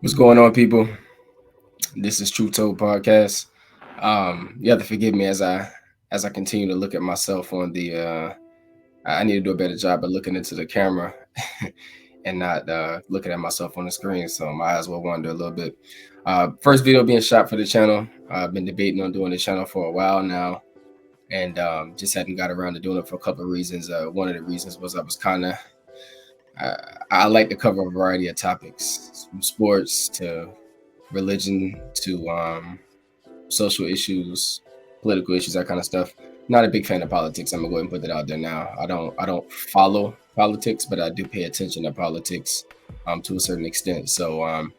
What's going on, people? This is True Told Podcast. You have to forgive me as I continue to look at myself on the. I need to do a better job of looking into the camera and not looking at myself on the screen, so my eyes will wander a little bit. First video being shot for the channel. I've been debating on doing the channel for a while now, and just hadn't got around to doing it for a couple of reasons. One of the reasons was I was kind of I, I like to cover a variety of topics, from sports to religion to social issues, political issues, that kind of stuff. Not a big fan of politics. I'm gonna go ahead and put that out there now. I don't follow politics, but I do pay attention to politics to a certain extent. So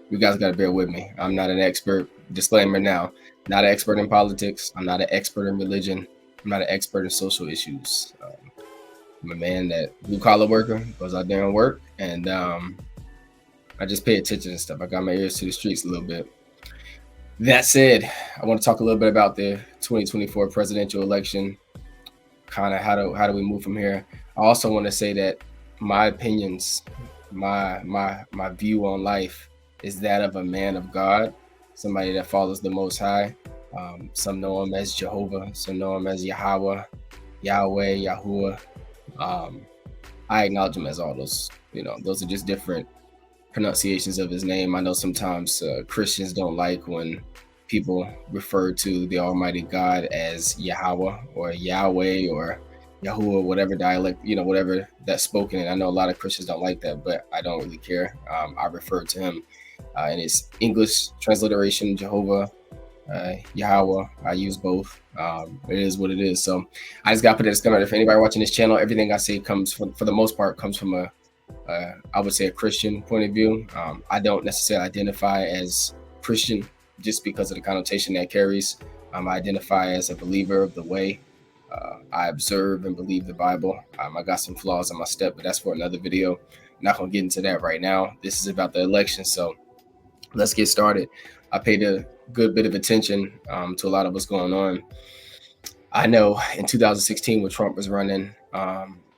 you guys gotta bear with me. I'm not an expert. Disclaimer now, not an expert in politics. I'm not an expert in religion. I'm not an expert in social issues. I'm a man that blue collar worker, goes out there and work, and I just pay attention and stuff. I got my ears to the streets a little bit. That said, I want to talk a little bit about the 2024 presidential election. Kind of how do we move from here? I also want to say that my opinions, my view on life is that of a man of God, somebody that follows the Most High. Some know him as Jehovah, some know him as Yahweh, Yahweh, Yahuwah. Um, I acknowledge him as all those. Those are just different pronunciations of his name. I know sometimes Christians don't like when people refer to the Almighty God as Yahweh or Yahweh or Yahuwah, whatever dialect, whatever that's spoken. And I know a lot of Christians don't like that, but I don't really care. I refer to him in his English transliteration, Jehovah, Yahweh. I use both. It is what it is. So I just got to put a disclaimer. If anybody watching this channel, everything I say comes from, for the most part, comes from I would say a Christian point of view. I don't necessarily identify as Christian just because of the connotation that carries. I identify as a believer of the way. I observe and believe the Bible. I got some flaws in my step, but that's for another video. I'm not going to get into that right now. This is about the election, so let's get started. I paid a good bit of attention to a lot of what's going on. I know in 2016 when Trump was running,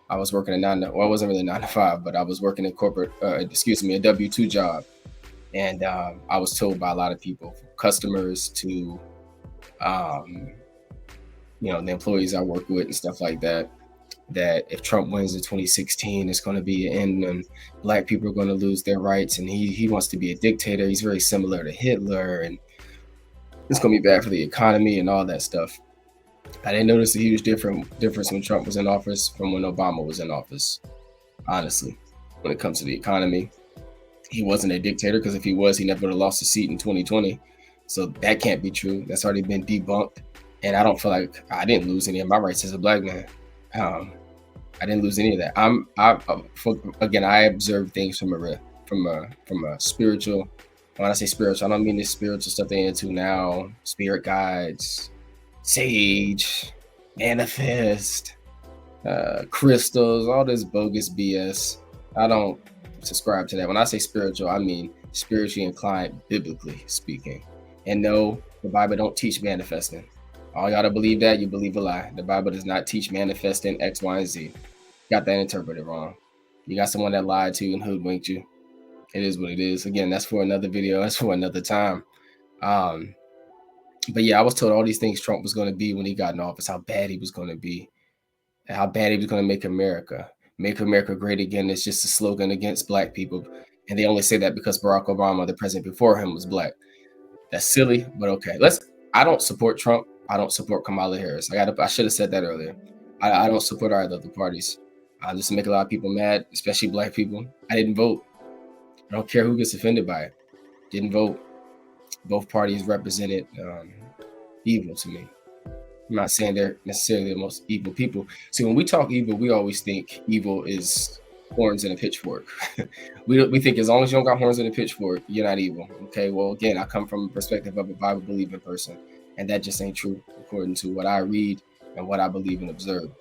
I was working I wasn't really 9 to 5, but I was working in corporate, a W-2 job. And I was told by a lot of people, customers to, the employees I work with and stuff like that, that if Trump wins in 2016, it's going to be an end and black people are going to lose their rights. And he wants to be a dictator. He's very similar to Hitler, and it's going to be bad for the economy and all that stuff. I didn't notice a huge difference when Trump was in office from when Obama was in office. Honestly, when it comes to the economy, he wasn't a dictator, because if he was, he never would have lost a seat in 2020. So that can't be true. That's already been debunked. And I don't feel like I didn't lose any of my rights as a black man. I didn't lose any of that. Again, I observe things from a spiritual. When I say spiritual, I don't mean the spiritual stuff they into now, spirit guides, sage, manifest, crystals, all this bogus BS. I don't subscribe to that. When I say spiritual, I mean spiritually inclined, biblically speaking. And no, the Bible don't teach manifesting. All y'all to believe that, you believe a lie. The Bible does not teach manifesting X, Y, and Z. Got that interpreted wrong. You got someone that lied to you and hoodwinked you. It is what it is. Again, that's for another video. That's for another time. But yeah, I was told all these things Trump was going to be when he got in office, how bad he was going to be, how bad he was going to make America great again. It's just a slogan against black people. And they only say that because Barack Obama, the president before him, was black. That's silly, but okay. I don't support Trump. I don't support Kamala Harris. I should have said that earlier. I don't support either of the parties. Just to make a lot of people mad, especially black people. I didn't vote. I don't care who gets offended by it. Didn't vote. Both parties represented evil to me. I'm not saying they're necessarily the most evil people. See, when we talk evil, we always think evil is horns and a pitchfork. we think as long as you don't got horns and a pitchfork, you're not evil. Okay, well, again, I come from a perspective of a Bible-believing person, and that just ain't true according to what I read and what I believe and observe.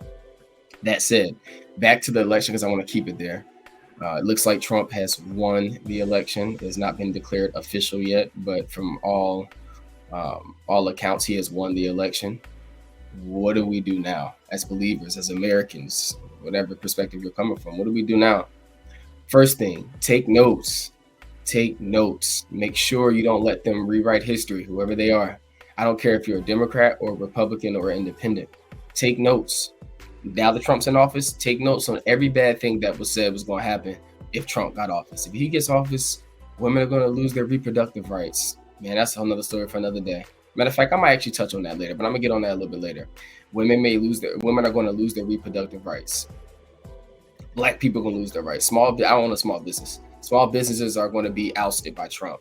That said, back to the election, because I want to keep it there. It looks like Trump has won the election. It has not been declared official yet, but from all accounts, he has won the election. What do we do now as believers, as Americans, whatever perspective you're coming from? What do we do now? First thing, take notes. Take notes. Make sure you don't let them rewrite history, whoever they are. I don't care if you're a Democrat or a Republican or independent. Take notes. Now that Trump's in office, take notes on every bad thing that was said was going to happen if Trump got office. If he gets office, women are going to lose their reproductive rights. Man, that's another story for another day. Matter of fact, I might actually touch on that later, but I'm gonna get on that a little bit later. Women are going to lose their reproductive rights. Black people are going to lose their rights. I own a small business. Small businesses are going to be ousted by Trump.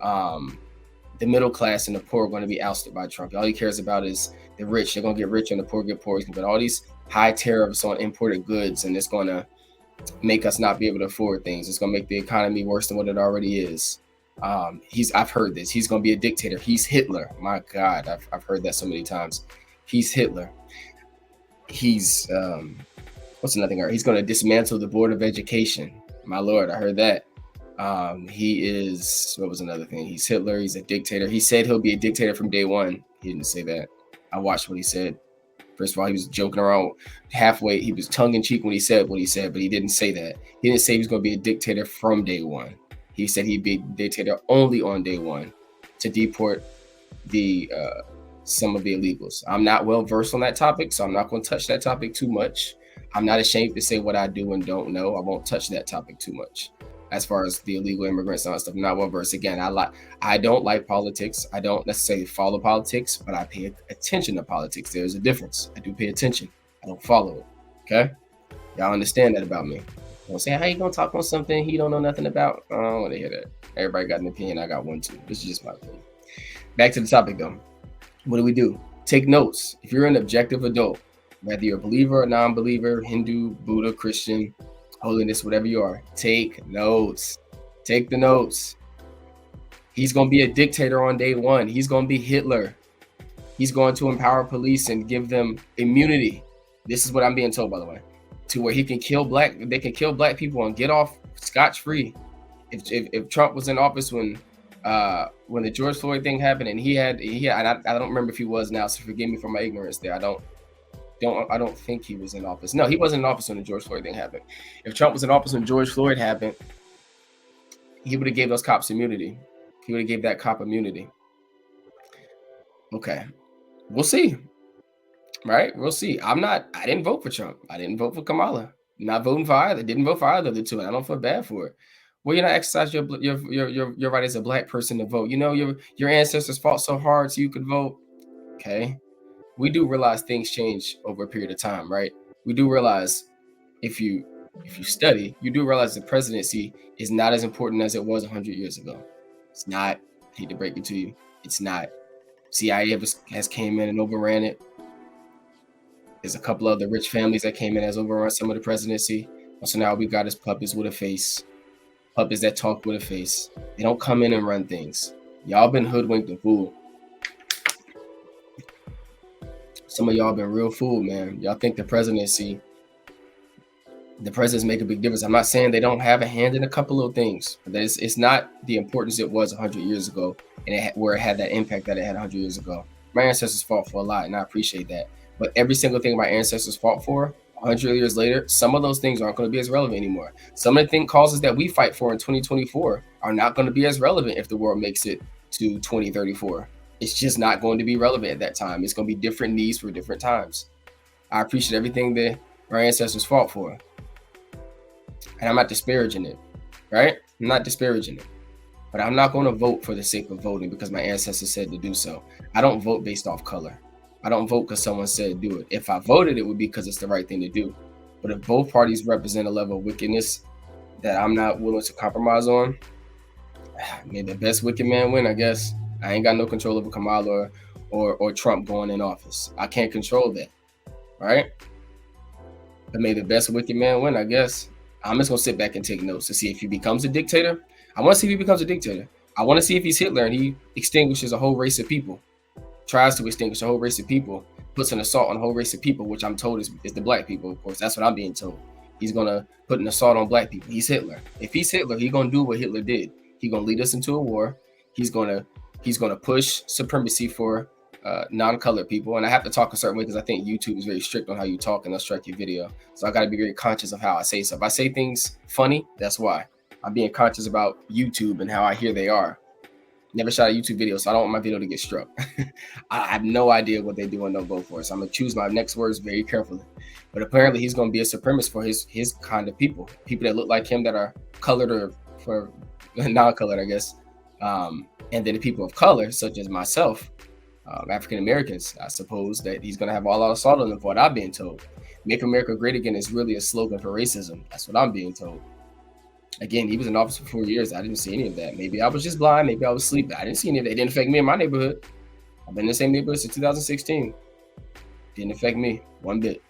The middle class and the poor are going to be ousted by Trump. All he cares about is the rich. They're going to get rich and the poor get poor. He's going to put all these high tariffs on imported goods, and it's going to make us not be able to afford things. It's going to make the economy worse than what it already is. I've heard this. He's going to be a dictator. He's Hitler. My God, I've heard that so many times. He's Hitler. He's what's another thing? He's going to dismantle the Board of Education. My Lord, I heard that. He is, what was another thing? He's Hitler. He's a dictator. He said he'll be a dictator from day one. He didn't say that. I watched what he said. First of all, he was joking around halfway. He was tongue in cheek when he said what he said, but he didn't say that. He didn't say he was going to be a dictator from day one. He said he'd be a dictator only on day one to deport the some of the illegals. I'm not well versed on that topic, so I'm not going to touch that topic too much. I'm not ashamed to say what I do and don't know. I won't touch that topic too much. As far as the illegal immigrants and all that stuff, I'm not well versed. Again, I don't like politics. I don't necessarily follow politics, but I pay attention to politics. There's a difference. I do pay attention. I don't follow it. Okay? Y'all understand that about me. Don't say, how you gonna talk on something he don't know nothing about? I don't want to hear that. Everybody got an opinion. I got one too. This is just my opinion. Back to the topic though. What do? Take notes. If you're an objective adult, whether you're a believer or non-believer, Hindu, Buddha, Christian, holiness, whatever you are, take notes. Take the notes. He's going to be a dictator on day one. He's going to be Hitler. He's going to empower police and give them immunity. This is what I'm being told, by the way, to where they can kill black people and get off scotch-free. If Trump was in office when the George Floyd thing happened, and I don't remember if he was now, so forgive me for my ignorance there. I don't think he was in office. No, he wasn't in office when the George Floyd thing happened. If Trump was in office when George Floyd happened, he would have gave those cops immunity. He would have gave that cop immunity. Okay. We'll see. Right? We'll see. I didn't vote for Trump. I didn't vote for Kamala. Not voting for either. Didn't vote for either of the two. And I don't feel bad for it. Well, you're not exercising your right as a black person to vote. You know, your ancestors fought so hard so you could vote. Okay. We do realize things change over a period of time, right? We do realize if you study, you do realize the presidency is not as important as it was 100 years ago. It's not. I hate to break it to you. It's not. CIA has came in and overran it. There's a couple of the rich families that came in as overrun some of the presidency. So now we got is puppets with a face. Puppets that talk with a face. They don't come in and run things. Y'all been hoodwinked and fooled. Some of y'all been real fooled, man. Y'all think the presidents make a big difference. I'm not saying they don't have a hand in a couple of things, but it's not the importance it was 100 years ago, and where it had that impact that it had 100 years ago. My ancestors fought for a lot, and I appreciate that. But every single thing my ancestors fought for 100 years later, some of those things aren't going to be as relevant anymore. Some of the causes that we fight for in 2024 are not going to be as relevant if the world makes it to 2034. It's just not going to be relevant at that time. It's going to be different needs for different times. I appreciate everything that our ancestors fought for. And I'm not disparaging it, right? I'm not disparaging it. But I'm not going to vote for the sake of voting because my ancestors said to do so. I don't vote based off color. I don't vote because someone said do it. If I voted, it would be because it's the right thing to do. But if both parties represent a level of wickedness that I'm not willing to compromise on, may the best wicked man win, I guess. I ain't got no control over Kamala or Trump going in office. I can't control that, right? But may the best wicked man win, I guess. I'm just going to sit back and take notes to see if he becomes a dictator. I want to see if he becomes a dictator. I want to see if he's Hitler and he extinguishes a whole race of people, tries to extinguish a whole race of people, puts an assault on a whole race of people, which I'm told is the black people, of course. That's what I'm being told. He's going to put an assault on black people. He's Hitler. If he's Hitler, he's going to do what Hitler did. He's going to lead us into a war. He's going to push supremacy for non-colored people. And I have to talk a certain way because I think YouTube is very strict on how you talk and they'll strike your video. So I got to be very conscious of how I say stuff. If I say things funny, that's why. I'm being conscious about YouTube and how I hear they are. Never shot a YouTube video, so I don't want my video to get struck. I have no idea what they do and don't go for. So I'm gonna choose my next words very carefully. But apparently he's gonna be a supremacist for his kind of people that look like him, that are colored or for non-colored, I guess. And then the people of color, such as myself, African Americans, I suppose that he's gonna have all out assault on them, for what I'm being told. Make America Great Again is really a slogan for racism. That's what I'm being told. Again, he was in office for 4 years. I didn't see any of that. Maybe I was just blind. Maybe I was asleep. I didn't see any of that. It didn't affect me in my neighborhood. I've been in the same neighborhood since 2016. Didn't affect me one bit.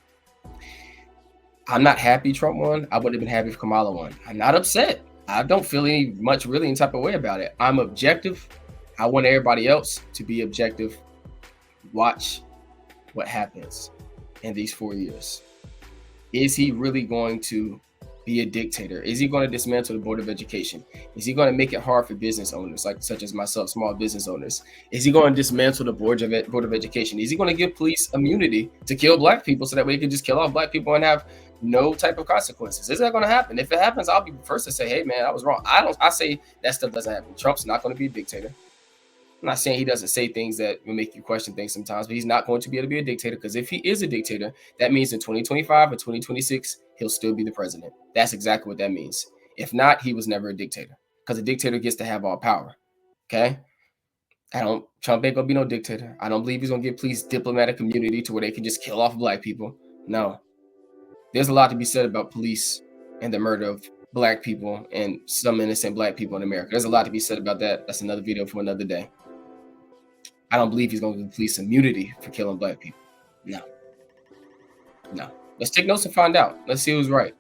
I'm not happy Trump won. I would have been happy if Kamala won. I'm not upset. I don't feel any type of way about it. I'm objective. I want everybody else to be objective. Watch what happens in these 4 years. Is he really going to be a dictator? Is he going to dismantle the Board of Education? Is he going to make it hard for business owners, such as myself, small business owners? Is he going to dismantle the Board of Education? Is he going to give police immunity to kill black people so that way they can just kill off black people and have no type of consequences? Is that going to happen? If it happens, I'll be the first to say, hey man, I was wrong. I say that stuff doesn't happen. Trump's not going to be a dictator. I'm not saying he doesn't say things that will make you question things sometimes, but he's not going to be able to be a dictator, because if he is a dictator, that means in 2025 or 2026, he'll still be the president. That's exactly what that means. If not, he was never a dictator, because a dictator gets to have all power. Okay? Trump ain't gonna be no dictator. I don't believe he's gonna give police diplomatic immunity to where they can just kill off black people. No. There's a lot to be said about police and the murder of black people and some innocent black people in America. There's a lot to be said about that. That's another video for another day. I don't believe he's going to give police immunity for killing black people. No. Let's take notes and find out. Let's see who's right.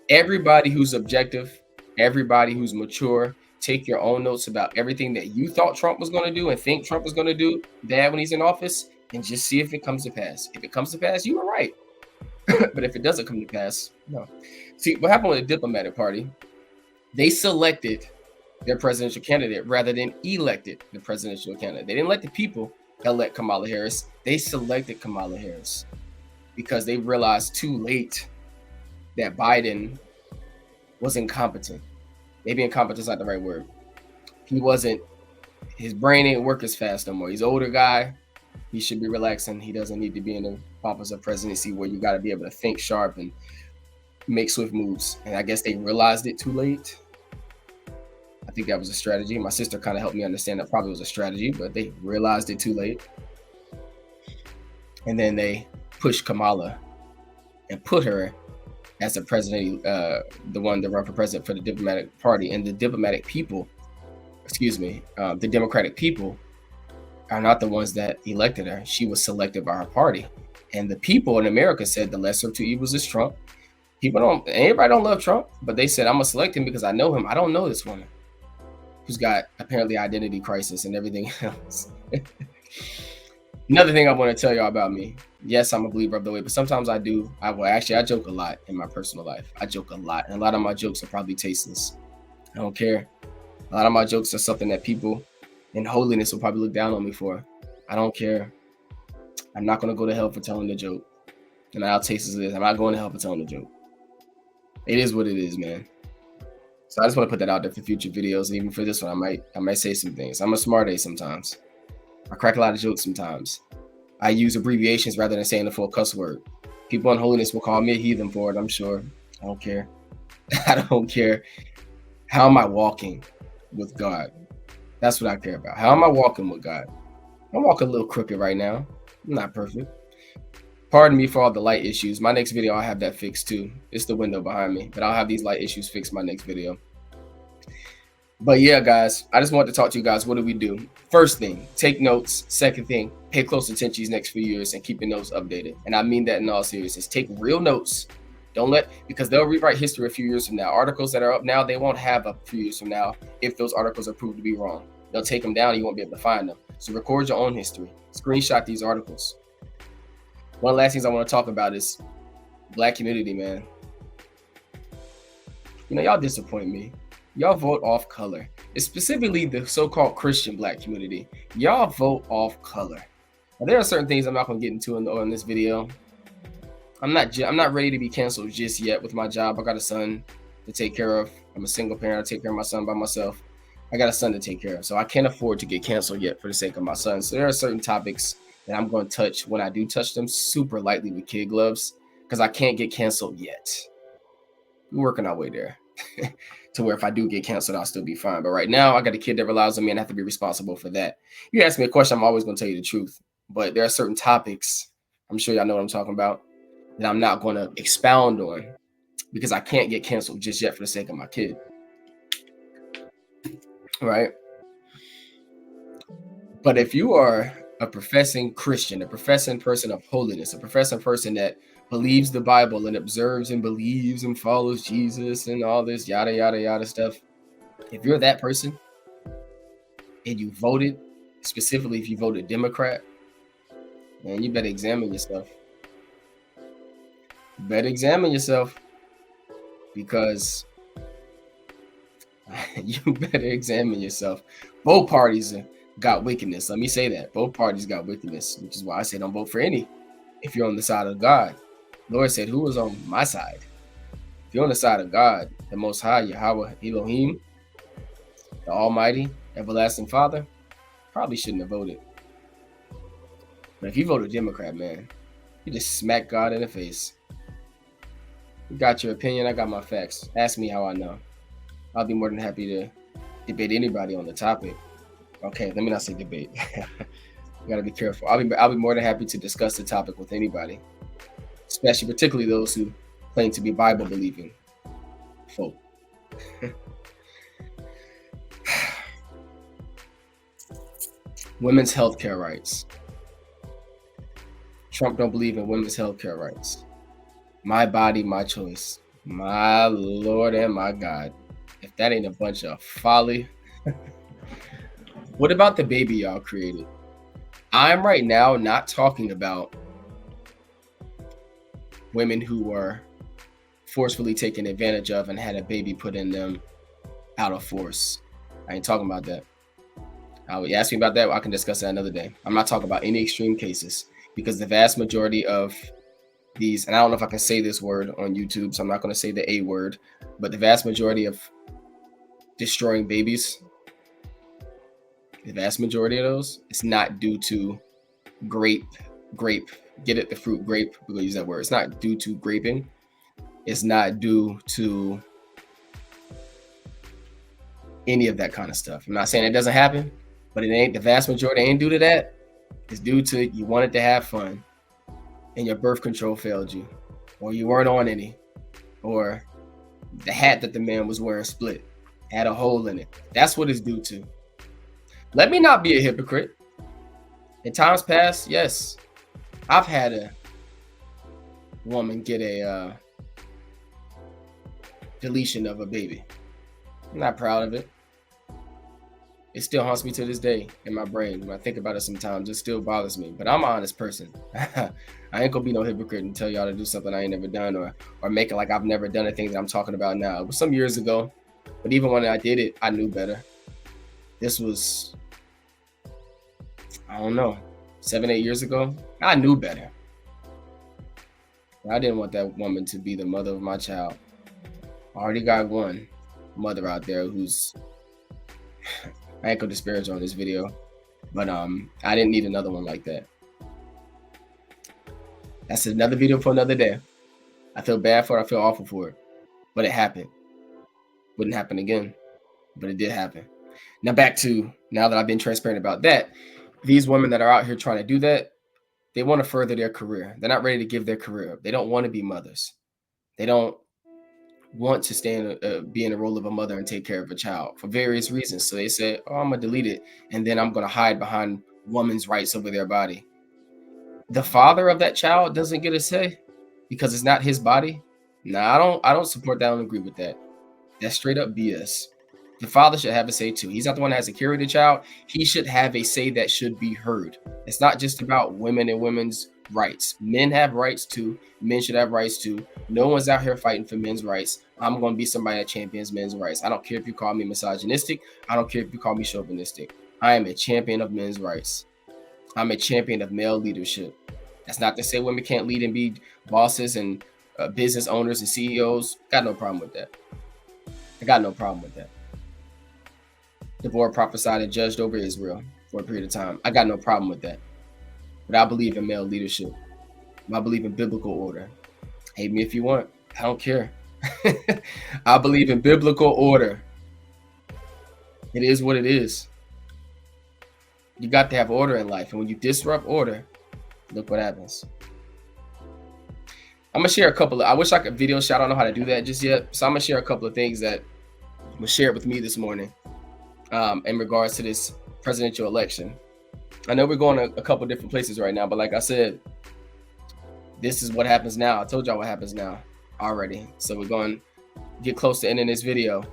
Everybody who's objective, everybody who's mature, take your own notes about everything that you thought Trump was going to do and think Trump was going to do bad when he's in office, and just see if it comes to pass. If it comes to pass, you were right. But if it doesn't come to pass, no. See, what happened with the Democratic Party, they selected their presidential candidate rather than elected the presidential candidate. They didn't let the people elect Kamala Harris. They selected Kamala Harris because they realized too late that Biden was incompetent. Maybe incompetent is not the right word. His brain ain't work as fast no more. He's an older guy. He should be relaxing. He doesn't need to be in the office of presidency where you got to be able to think sharp and make swift moves. And I guess they realized it too late. I think that was a strategy. My sister kind of helped me understand that probably was a strategy, but they realized it too late. And then they pushed Kamala and put her as the president, the one that run for president for the Democratic Party. And the Democratic people are not the ones that elected her. She was selected by her party. And the people in America said the lesser of two evils is Trump. Everybody don't love Trump, but they said, I'm gonna select him because I know him. I don't know this woman who's got apparently identity crisis and everything else. Another thing I want to tell y'all about me. Yes, I'm a believer of the way, but sometimes I joke a lot in my personal life. I joke a lot, and a lot of my jokes are probably tasteless. I don't care. A lot of my jokes are something that people in holiness will probably look down on me for. I don't care. I'm not going to go to hell for telling the joke. And how tasteless it is. I'm not going to hell for telling the joke. It is what it is, man. So I just want to put that out there for future videos. And even for this one, I might say some things. I'm a smart ass sometimes. I crack a lot of jokes sometimes. I use abbreviations rather than saying the full cuss word. People in holiness will call me a heathen for it, I'm sure. I don't care. I don't care. How am I walking with God? That's what I care about. How am I walking with God? I'm walking a little crooked right now. I'm not perfect. Pardon me for all the light issues. My next video, I'll have that fixed too. It's the window behind me, but I'll have these light issues fixed my next video. But yeah, guys, I just wanted to talk to you guys. What do we do? First thing, take notes. Second thing, pay close attention these next few years and keep your notes updated. And I mean that in all seriousness. Take real notes. Because they'll rewrite history a few years from now. Articles that are up now, they won't have a few years from now if those articles are proved to be wrong. They'll take them down and you won't be able to find them. So record your own history. Screenshot these articles. One of the last things I want to talk about is Black community, man. Y'all disappoint me. Y'all vote off color. It's specifically the so-called Christian Black community. Y'all vote off color. Now, there are certain things I'm not going to get into in this video. I'm not ready to be canceled just yet with my job. I got a son to take care of. I'm a single parent. I take care of my son by myself. I got a son to take care of. So I can't afford to get canceled yet for the sake of my son. So there are certain topics that I'm going to touch when I do touch them super lightly with kid gloves because I can't get canceled yet. We're working our way there to where if I do get canceled, I'll still be fine. But right now, I got a kid that relies on me and I have to be responsible for that. You ask me a question, I'm always going to tell you the truth. But there are certain topics, I'm sure y'all know what I'm talking about, that I'm not going to expound on because I can't get canceled just yet for the sake of my kid. Right? But if you are a professing Christian, a professing person of holiness, a professing person that believes the Bible and observes and believes and follows Jesus and all this yada, yada, yada stuff, if you're that person and you voted, specifically if you voted Democrat, man, you better examine yourself. You better examine yourself because you better examine yourself. Both parties got wickedness. Let me say that. Both parties got wickedness, which is why I say don't vote for any. If you're on the side of God, Lord said, who is on my side? If you're on the side of God, the Most High, Yahweh, Elohim, the Almighty, Everlasting Father, probably shouldn't have voted. But if you voted Democrat, man, you just smack God in the face. You got your opinion, I got my facts. Ask me how I know. I'll be more than happy to debate anybody on the topic. Okay, let me not say debate. You gotta be careful. I'll be more than happy to discuss the topic with anybody, particularly those who claim to be Bible believing folk. Women's healthcare rights. Trump don't believe in women's healthcare rights. My body, my choice. My Lord and my God. If that ain't a bunch of folly. What about the baby y'all created? I'm right now not talking about women who were forcefully taken advantage of and had a baby put in them out of force. I ain't talking about that. You ask me about that, I can discuss that another day. I'm not talking about any extreme cases because the vast majority of these, and I don't know if I can say this word on YouTube, so I'm not going to say the A word, but the vast majority of destroying babies, the vast majority of those, it's not due to grape, get it, the fruit grape, we're going to use that word. It's not due to graping. It's not due to any of that kind of stuff. I'm not saying it doesn't happen, but it ain't, the vast majority ain't due to that. It's due to you wanted to have fun and your birth control failed you, or you weren't on any, or the hat that the man was wearing split, had a hole in it. That's what it's due to. Let me not be a hypocrite. In times past, yes, I've had a woman get a deletion of a baby. I'm not proud of it. It still haunts me to this day in my brain. When I think about it sometimes, it still bothers me. But I'm an honest person. I ain't gonna be no hypocrite and tell y'all to do something I ain't never done or make it like I've never done a thing that I'm talking about now. It was some years ago, but even when I did it, I knew better. This was, I don't know, 7-8 years ago. I knew better. I didn't want that woman to be the mother of my child. I already got one mother out there who's, I ain't gonna disparage on this video, but I didn't need another one like that. That's another video for another day. I feel bad for it, I feel awful for it, but it happened. Wouldn't happen again, but it did happen. Now back to, now that I've been transparent about that, these women that are out here trying to do that, they want to further their career. They're not ready to give their career up. They don't want to be mothers. They don't want to be in the role of a mother and take care of a child for various reasons. So they say, oh, I'm gonna delete it, and then I'm gonna hide behind woman's rights over their body. The father of that child doesn't get a say because it's not his body. No, I don't support that. I don't agree with that. That's straight up BS. The father should have a say too. He's not the one that has to carry the child. He should have a say that should be heard. It's not just about women and women's rights. Men have rights too. Men should have rights too. No one's out here fighting for men's rights. I'm going to be somebody that champions men's rights. I don't care if you call me misogynistic. I don't care if you call me chauvinistic. I am a champion of men's rights. I'm a champion of male leadership. That's not to say women can't lead and be bosses and business owners and CEOs. Got no problem with that. I got no problem with that. Deborah prophesied and judged over Israel for a period of time. I got no problem with that. But I believe in male leadership. I believe in biblical order. Hate me if you want. I don't care. I believe in biblical order. It is what it is. You got to have order in life. And when you disrupt order, look what happens. I'm going to share a couple of, I wish I could video share. I don't know how to do that just yet. So I'm going to share a couple of things that was shared with me this morning in regards to this presidential election. I know we're going to a couple different places right now, but like I said, this is what happens now. I told y'all what happens now already. So we're going to get close to ending this video.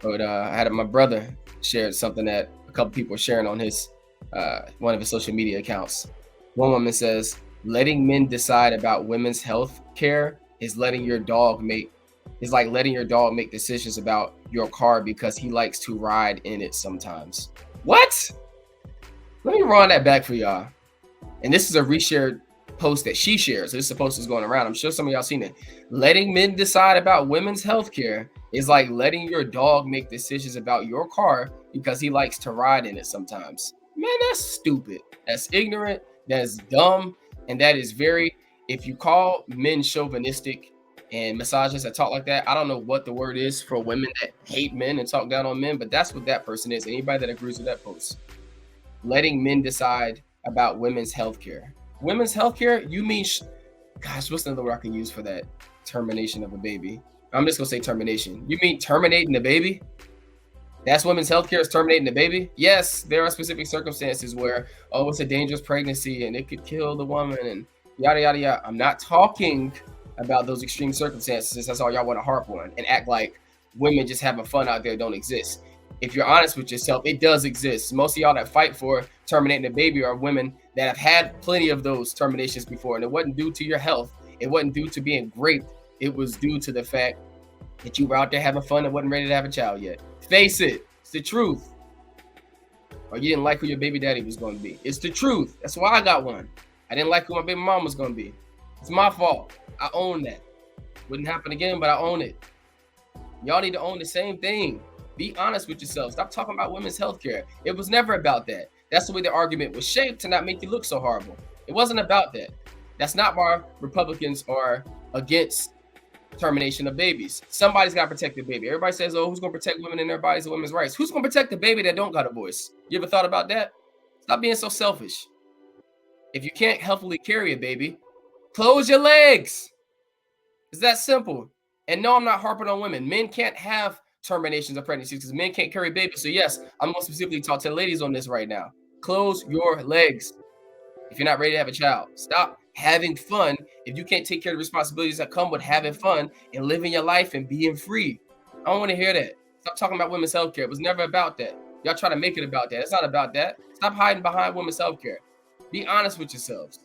But I had my brother shared something that a couple people are sharing on his one of his social media accounts. One woman says, letting men decide about women's health care is like letting your dog make decisions about your car because he likes to ride in it sometimes. What? Let me run that back for y'all. And this is a reshared post that she shares. So this is a post that's going around. I'm sure some of y'all seen it. Letting men decide about women's health care is like letting your dog make decisions about your car because he likes to ride in it sometimes. Man, that's stupid. That's ignorant. That's dumb. And that is very, if you call men chauvinistic and misogynists that talk like that, I don't know what the word is for women that hate men and talk down on men, but that's what that person is. Anybody that agrees with that post. Letting men decide about women's health care. Women's health care, you mean, gosh, what's another word I can use for that? Termination of a baby. I'm just going to say termination. You mean terminating the baby? That's women's health care is terminating the baby? Yes, there are specific circumstances where, oh, it's a dangerous pregnancy and it could kill the woman and yada, yada, yada. I'm not talking about those extreme circumstances. That's all y'all want to harp on and act like women just having fun out there don't exist. If you're honest with yourself, it does exist. Most of y'all that fight for terminating a baby are women that have had plenty of those terminations before. And it wasn't due to your health. It wasn't due to being raped. It was due to the fact that you were out there having fun and wasn't ready to have a child yet. Face it. It's the truth. Or you didn't like who your baby daddy was going to be. It's the truth. That's why I got one. I didn't like who my baby mom was going to be. It's my fault. I own that. Wouldn't happen again, but I own it. Y'all need to own the same thing. Be honest with yourself. Stop talking about women's health care. It was never about that. That's the way the argument was shaped to not make you look so horrible. It wasn't about that. That's not why Republicans are against termination of babies. Somebody's got to protect the baby. Everybody says, oh, who's going to protect women and their bodies and women's rights? Who's going to protect the baby that don't got a voice? You ever thought about that? Stop being so selfish. If you can't healthily carry a baby, close your legs. It's that simple. And no, I'm not harping on women. Men can't have terminations of pregnancies because men can't carry babies. So yes, I'm going to specifically talk to the ladies on this right now. Close your legs. If you're not ready to have a child, stop having fun if you can't take care of the responsibilities that come with having fun and living your life and being free. I don't want to hear that. Stop talking about women's health care. It was never about that. Y'all try to make it about that. It's not about that. Stop hiding behind women's health care. Be honest with yourselves.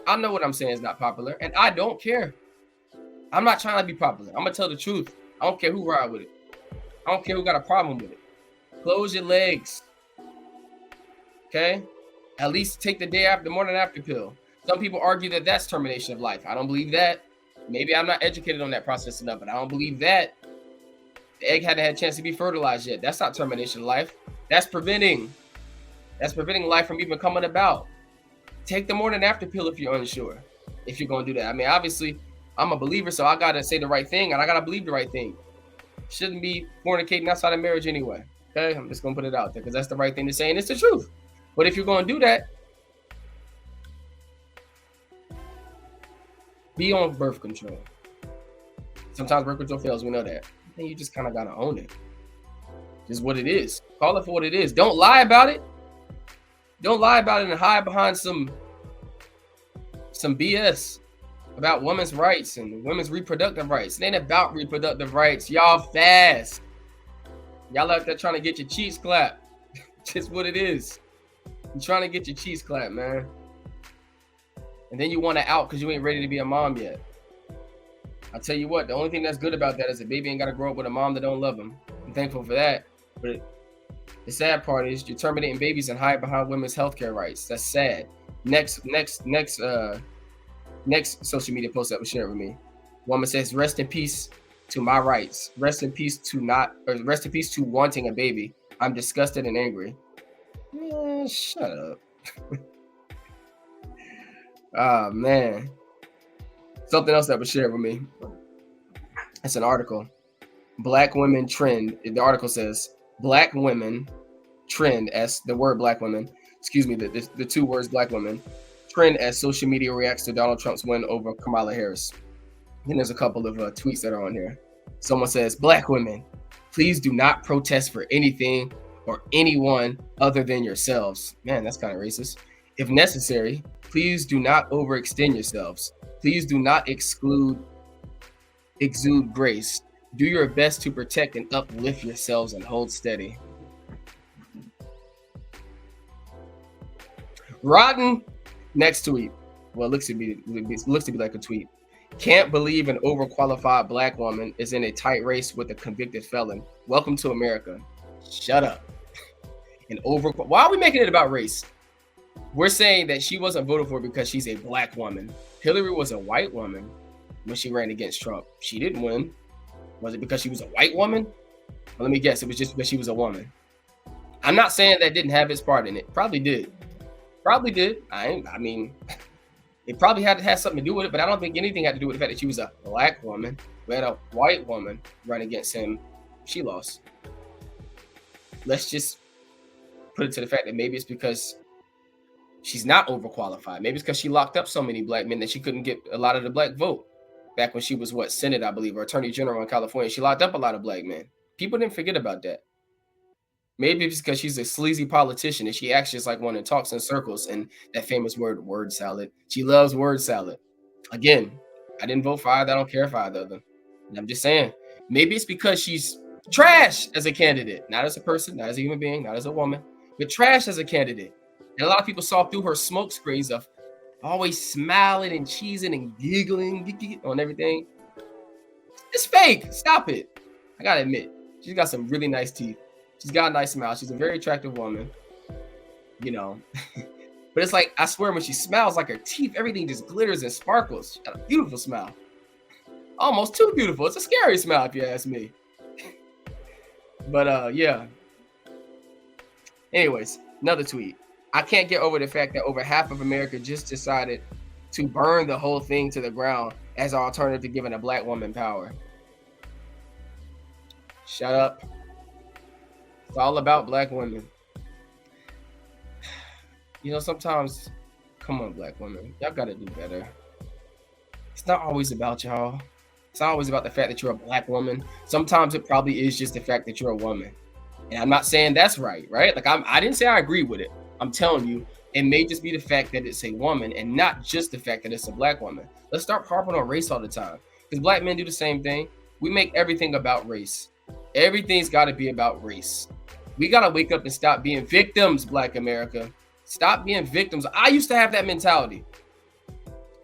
I know what I'm saying is not popular, and I don't care. I'm not trying to be popular. I'm going to tell the truth. I don't care who ride with it. I don't care who got a problem with it. Close your legs. Okay? At least take the morning after pill. Some people argue that that's termination of life. I don't believe that. Maybe I'm not educated on that process enough, but I don't believe that. The egg hadn't had a chance to be fertilized yet. That's not termination of life. That's preventing. That's preventing life from even coming about. Take the morning after pill if you're unsure. If you're going to do that. I mean, obviously, I'm a believer, so I got to say the right thing, and I got to believe the right thing. Shouldn't be fornicating outside of marriage anyway. Okay? I'm just going to put it out there because that's the right thing to say, and it's the truth. But if you're going to do that, be on birth control. Sometimes birth control fails. We know that. And you just kind of got to own it. Just what it is. Call it for what it is. Don't lie about it. Don't lie about it and hide behind some BS about women's rights and women's reproductive rights. It ain't about reproductive rights. Y'all fast. Y'all out there trying to get your cheeks clapped. Just what it is. You're trying to get your cheeks clapped, man. And then you want to out because you ain't ready to be a mom yet. I'll tell you what, the only thing that's good about that is the baby ain't got to grow up with a mom that don't love him. I'm thankful for that. But the sad part is you're terminating babies and hide behind women's healthcare rights. That's sad. Next social media post that was shared with me. Woman says, rest in peace to my rights. Rest in peace to wanting a baby. I'm disgusted and angry. Shut up. Oh man. Something else that was shared with me. It's an article. Black women trend. The article says black women trend as the word black women. Excuse me, the two words black women trend as social media reacts to Donald Trump's win over Kamala Harris. And there's a couple of tweets that are on here. Someone says, black women, please do not protest for anything or anyone other than yourselves. Man, that's kind of racist. If necessary, please do not overextend yourselves. Please do not exude grace. Do your best to protect and uplift yourselves and hold steady. Rotten. Next tweet. Well, it looks to be like a tweet. Can't believe an overqualified black woman is in a tight race with a convicted felon. Welcome to America. Shut up. Why are we making it about race? We're saying that she wasn't voted for because she's a black woman. Hillary was a white woman when she ran against Trump. She didn't win. Was it because she was a white woman? Well, let me guess. It was just because she was a woman. I'm not saying that didn't have its part in it. Probably did. I mean, it probably had something to do with it, but I don't think anything had to do with the fact that she was a black woman. We had a white woman run against him. She lost. Let's just put it to the fact that maybe it's because she's not overqualified. Maybe it's because she locked up so many black men that she couldn't get a lot of the black vote. Back when she was Senate, I believe, or Attorney General in California, she locked up a lot of black men. People didn't forget about that. Maybe it's because she's a sleazy politician and she acts just like one that talks in circles and that famous word salad. She loves word salad. Again, I didn't vote for either. I don't care for either of them. And I'm just saying, maybe it's because she's trash as a candidate, not as a person, not as a human being, not as a woman, but trash as a candidate. And a lot of people saw through her smoke screens of always smiling and cheesing and giggling on everything. It's fake. Stop it. I gotta admit, she's got some really nice teeth. She's got a nice smile. She's a very attractive woman, you know. But it's like, I swear, when she smiles, like her teeth, everything just glitters and sparkles. She got a beautiful smile. Almost too beautiful. It's a scary smile, if you ask me. But yeah. Anyways, another tweet. I can't get over the fact that over half of America just decided to burn the whole thing to the ground as an alternative to giving a black woman power. Shut up. It's all about black women. You know, sometimes, come on, black women, y'all gotta do better. It's not always about y'all. It's not always about the fact that you're a black woman. Sometimes it probably is just the fact that you're a woman. And I'm not saying that's right? Like I didn't say I agree with it. I'm telling you, it may just be the fact that it's a woman and not just the fact that it's a black woman. Let's start harping on race all the time, because black men do the same thing. We make everything about race. Everything's got to be about race. We got to wake up and stop being victims, Black America. Stop being victims. I used to have that mentality.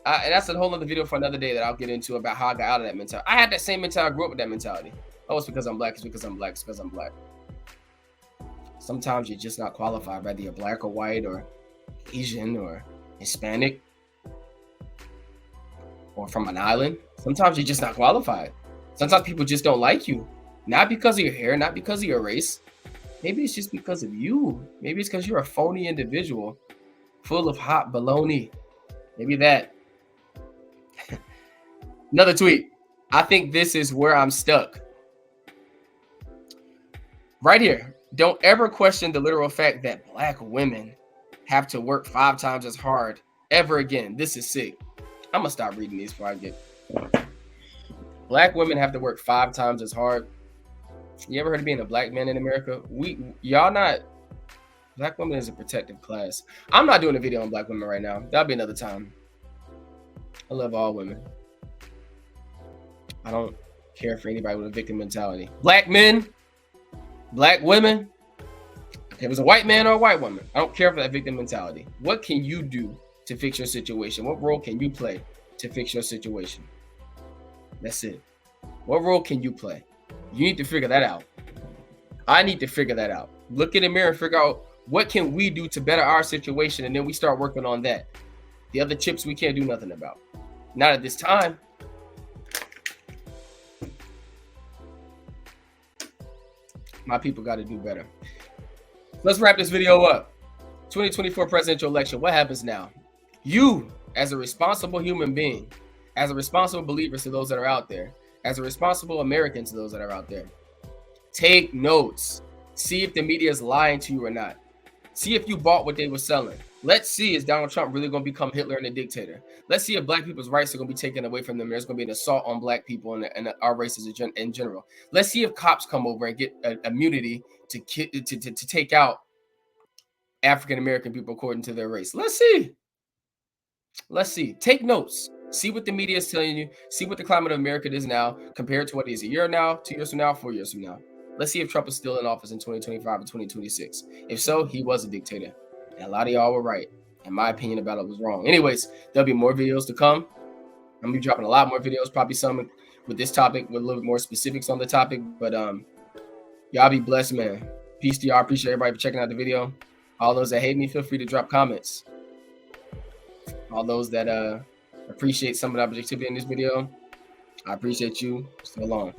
And that's a whole other video for another day that I'll get into about how I got out of that mentality. I had that same mentality. I grew up with that mentality. Oh, it's because I'm black. It's because I'm black. It's because I'm black. Sometimes you're just not qualified, whether you're black or white or Asian or Hispanic or from an island. Sometimes you're just not qualified. Sometimes people just don't like you. Not because of your hair, not because of your race. Maybe it's just because of you. Maybe it's because you're a phony individual full of hot baloney. Maybe that. Another tweet. I think this is where I'm stuck. Right here. Don't ever question the literal fact that black women have to work 5 times as hard ever again. This is sick. I'm going to stop reading these before I get. Black women have to work 5 times as hard. You ever heard of being a black man in America? Black women is a protected class. I'm not doing a video on black women right now. That'll be another time. I love all women. I don't care for anybody with a victim mentality. Black men, black women, if it was a white man or a white woman, I don't care for that victim mentality. What can you do to fix your situation? What role can you play to fix your situation? That's it. What role can you play? You need to figure that out. I need to figure that out. Look in the mirror and figure out what can we do to better our situation, and then we start working on that. The other chips we can't do nothing about. Not at this time. My people got to do better. Let's wrap this video up. 2024 presidential election. What happens now? You, as a responsible human being, as a responsible believer to those that are out there, as a responsible American to those that are out there, take notes. See if the media is lying to you or not. See if you bought what they were selling. Let's see, is Donald Trump really going to become Hitler and a dictator? Let's see if black people's rights are going to be taken away from them. There's going to be an assault on black people and our races in general. Let's see if cops come over and get immunity to take out African-American people according to their race. Let's see. Let's see. Take notes. See what the media is telling you. See what the climate of America is now compared to what it is a year now, 2 years from now, 4 years from now. Let's see if Trump is still in office in 2025 and 2026. If so, he was a dictator. And a lot of y'all were right. And my opinion about it was wrong. Anyways, there'll be more videos to come. I'm going to be dropping a lot more videos, probably some with this topic, with a little bit more specifics on the topic. But y'all be blessed, man. Peace to y'all. Appreciate everybody for checking out the video. All those that hate me, feel free to drop comments. All those that appreciate some of the objectivity in this video, I appreciate you. So long.